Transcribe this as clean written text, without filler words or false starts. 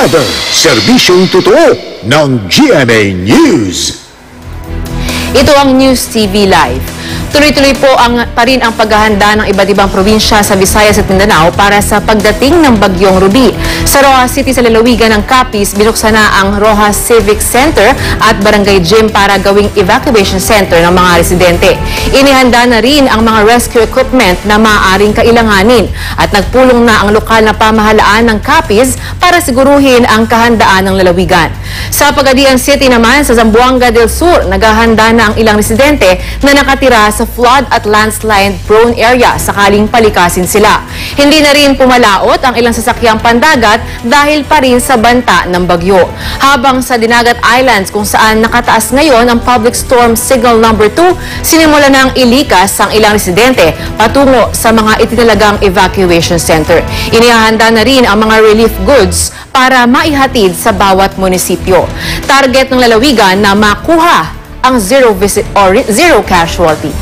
Weather, serbisyong totoo ng GMA News. Ito ang News TV Live. Tuloy-tuloy po pa rin ang paghahanda ng iba't ibang probinsya sa Visayas at Mindanao para sa pagdating ng Bagyong Ruby. Sa Roxas City sa lalawigan ng Capiz, binuksan na ang Roxas Civic Center at Barangay Gym para gawing evacuation center ng mga residente. Inihanda na rin ang mga rescue equipment na maaaring kailanganin at nagpulong na ang lokal na pamahalaan ng Capiz para siguruhin ang kahandaan ng lalawigan. Sa Pagadian City naman, sa Zamboanga del Sur, naghahanda na ang ilang residente na nakatira sa flood at landslide prone area sakaling palikasin sila. Hindi na rin pumalaot ang ilang sasakyang pandagat dahil pa rin sa banta ng bagyo. Habang sa Dinagat Islands kung saan nakataas ngayon ang Public Storm Signal number 2, sinimula na ang ilikas ang ilang residente patungo sa mga itinalagang evacuation center. Inihahanda na rin ang mga relief goods para maihatid sa bawat munisipyo. Target ng lalawigan na makuha ang zero casualty.